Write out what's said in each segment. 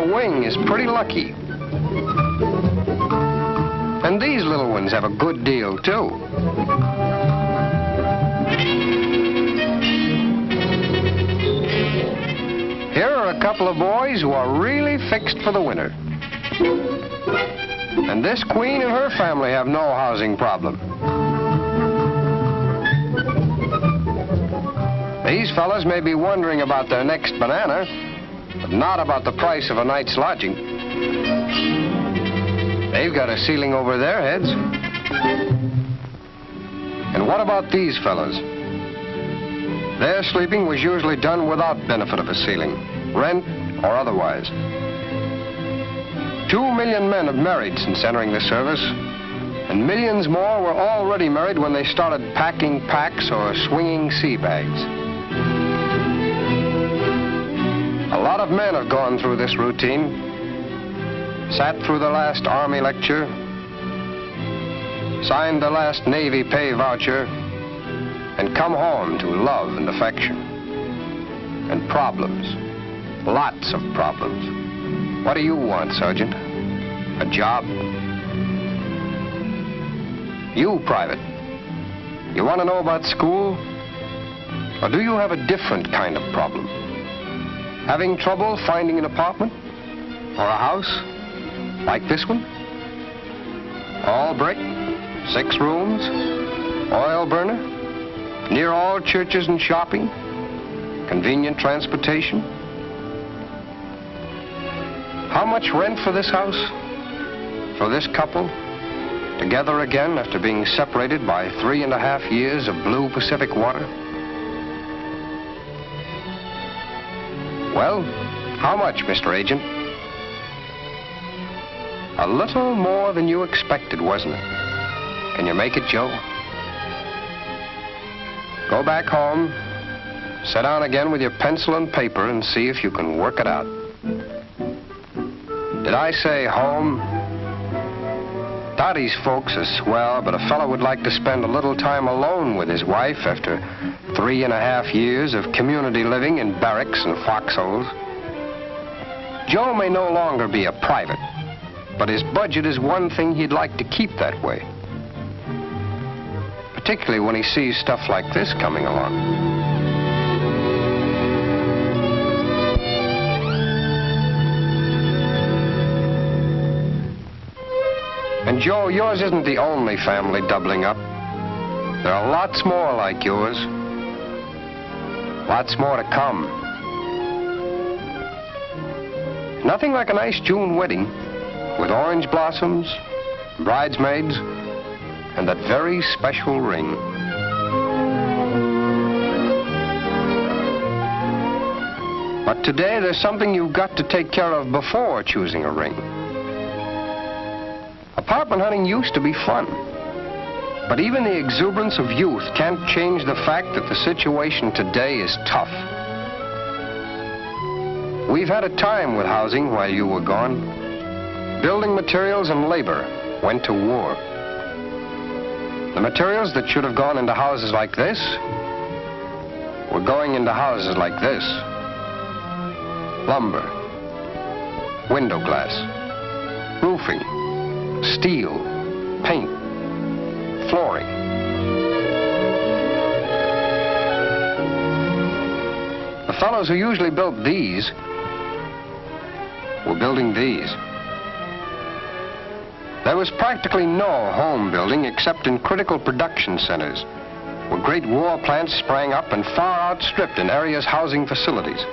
a wing is pretty lucky. And these little ones have a good deal, too. Here are a couple of boys who are really fixed for the winter. And this queen and her family have no housing problem. These fellas may be wondering about their next banana, but not about the price of a night's lodging. They've got a ceiling over their heads. And what about these fellas? Their sleeping was usually done without benefit of a ceiling, rent or otherwise. 2 million men have married since entering the service, and millions more were already married when they started packing packs or swinging sea bags. A lot of men have gone through this routine, sat through the last Army lecture, signed the last Navy pay voucher, and come home to love and affection. And problems. Lots of problems. What do you want, Sergeant? A job? You, Private. You want to know about school? Or do you have a different kind of problem? Having trouble finding an apartment? Or a house? Like this one? All brick? 6 rooms? Oil burner? Near all churches and shopping? Convenient transportation? How much rent for this house? For this couple? Together again after being separated by 3.5 years of blue Pacific water? Well, how much, Mr. Agent? A little more than you expected, wasn't it? Can you make it, Joe? Go back home, sit down again with your pencil and paper and see if you can work it out. Did I say home? Dottie's folks are swell, but a fellow would like to spend a little time alone with his wife after 3.5 years of community living in barracks and foxholes. Joe may no longer be a private, but his budget is one thing he'd like to keep that way. Particularly when he sees stuff like this coming along. And Joe, yours isn't the only family doubling up. There are lots more like yours. Lots more to come. Nothing like a nice June wedding with orange blossoms, bridesmaids, and that very special ring. But today there's something you've got to take care of before choosing a ring. Apartment hunting used to be fun, but even the exuberance of youth can't change the fact that the situation today is tough. We've had a time with housing while you were gone. Building materials and labor went to war. The materials that should have gone into houses like this were going into houses like this. Lumber, window glass, roofing, steel, paint, flooring. The fellows who usually built these were building these. There was practically no home building except in critical production centers, where great war plants sprang up and far outstripped in areas housing facilities.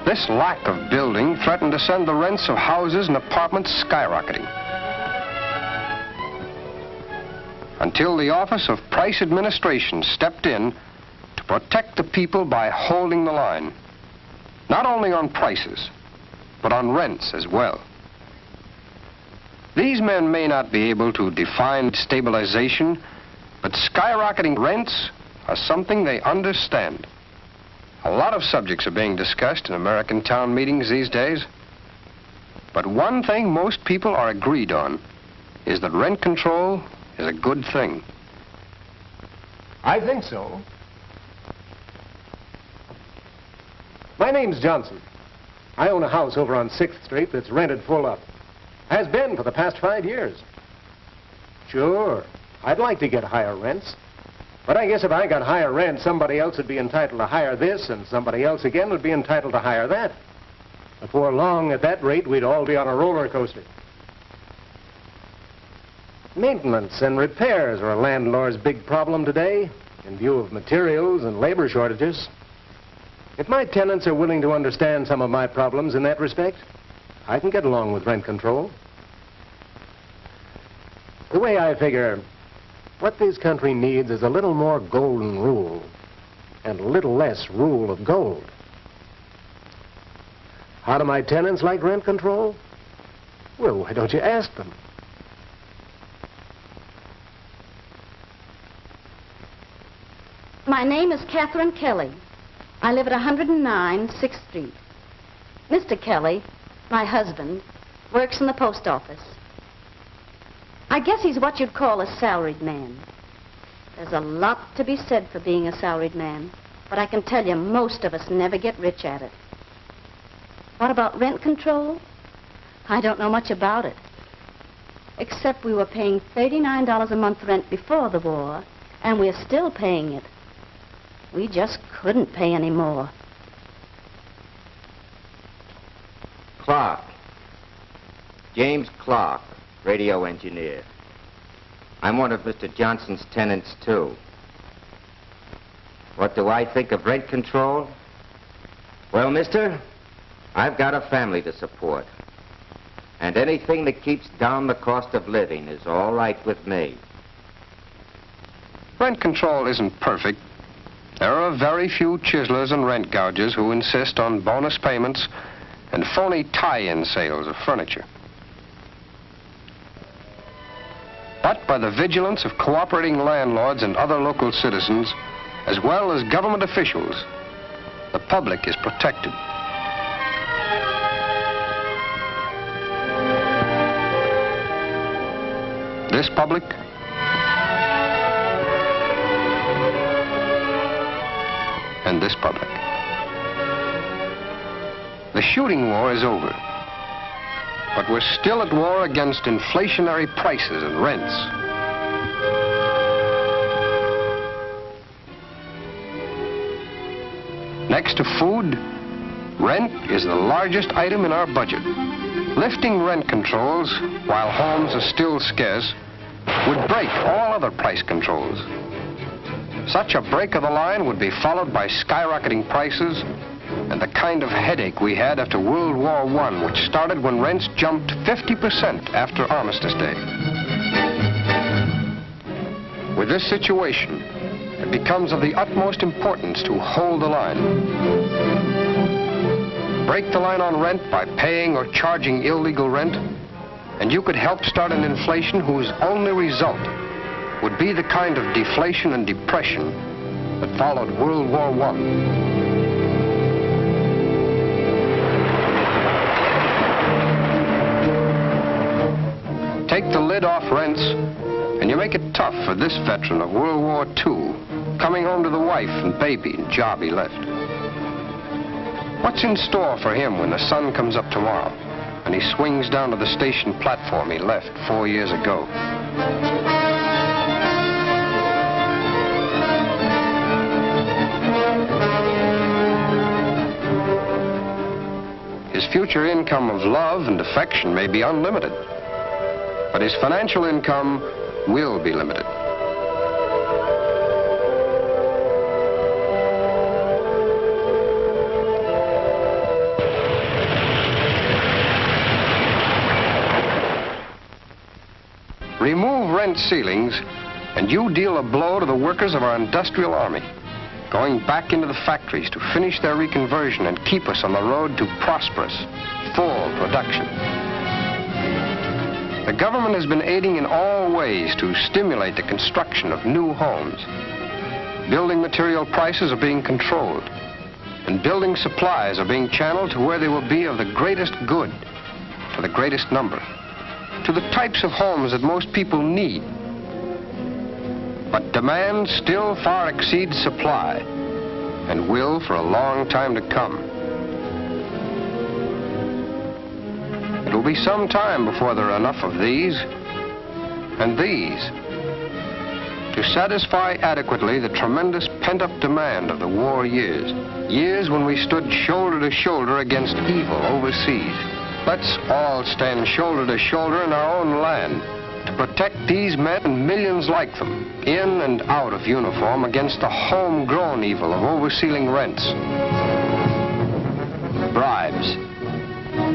This lack of building threatened to send the rents of houses and apartments skyrocketing. Until the Office of Price Administration stepped in to protect the people by holding the line, not only on prices, but on rents as well. These men may not be able to define stabilization, but skyrocketing rents are something they understand. A lot of subjects are being discussed in American town meetings these days. But one thing most people are agreed on is that rent control is a good thing. I think so. My name's Johnson. I own a house over on 6th Street that's rented full up. Has been for the past 5 years. Sure, I'd like to get higher rents. But I guess if I got higher rent, somebody else would be entitled to hire this, and somebody else again would be entitled to hire that. Before long, at that rate, we'd all be on a roller coaster. Maintenance and repairs are a landlord's big problem today, in view of materials and labor shortages. If my tenants are willing to understand some of my problems in that respect, I can get along with rent control. The way I figure, what this country needs is a little more golden rule and a little less rule of gold. How do my tenants like rent control? Well, why don't you ask them? My name is Catherine Kelly. I live at 109 6th Street. Mr. Kelly, my husband, works in the post office. I guess he's what you'd call a salaried man. There's a lot to be said for being a salaried man, but I can tell you most of us never get rich at it. What about rent control? I don't know much about it, except we were paying $39 a month rent before the war, and we're still paying it. We just couldn't pay any more. Clark. James Clark, radio engineer. I'm one of Mr. Johnson's tenants, too. What do I think of rent control? Well, mister, I've got a family to support. And anything that keeps down the cost of living is all right with me. Rent control isn't perfect. There are very few chiselers and rent gougers who insist on bonus payments and phony tie-in sales of furniture. But by the vigilance of cooperating landlords and other local citizens, as well as government officials, the public is protected. This public and this public. The shooting war is over, but we're still at war against inflationary prices and rents. Next to food, rent is the largest item in our budget. Lifting rent controls while homes are still scarce would break all other price controls. Such a break of the line would be followed by skyrocketing prices and the kind of headache we had after World War I, which started when rents jumped 50% after Armistice Day. With this situation, it becomes of the utmost importance to hold the line. Break the line on rent by paying or charging illegal rent, and you could help start an inflation whose only result would be the kind of deflation and depression that followed World War I. Take the lid off rents, and you make it tough for this veteran of World War II, coming home to the wife and baby and job he left. What's in store for him when the sun comes up tomorrow and he swings down to the station platform he left 4 years ago? His future income of love and affection may be unlimited, but his financial income will be limited. Remove rent ceilings, and you deal a blow to the workers of our industrial army, going back into the factories to finish their reconversion and keep us on the road to prosperous, full production. The government has been aiding in all ways to stimulate the construction of new homes. Building material prices are being controlled, and building supplies are being channeled to where they will be of the greatest good to the greatest number, to the types of homes that most people need. But demand still far exceeds supply, and will for a long time to come. It'll be some time before there are enough of these and these to satisfy adequately the tremendous pent-up demand of the war years. Years when we stood shoulder to shoulder against evil overseas. Let's all stand shoulder to shoulder in our own land to protect these men and millions like them, in and out of uniform, against the homegrown evil of oversealing rents, bribes,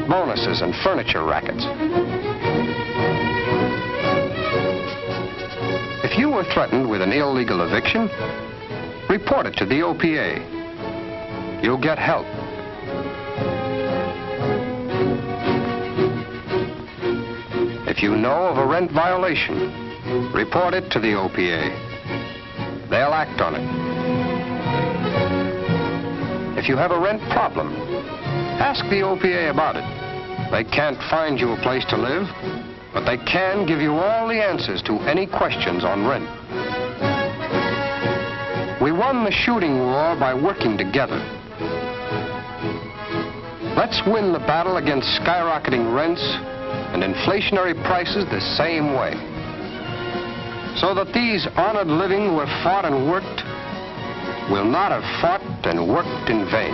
bonuses, and furniture rackets. If you were threatened with an illegal eviction, report it to the OPA. You'll get help. If you know of a rent violation, report it to the OPA. They'll act on it. If you have a rent problem, ask the OPA about it. They can't find you a place to live, but they can give you all the answers to any questions on rent. We won the shooting war by working together. Let's win the battle against skyrocketing rents and inflationary prices the same way, so that these honored living who have fought and worked will not have fought and worked in vain.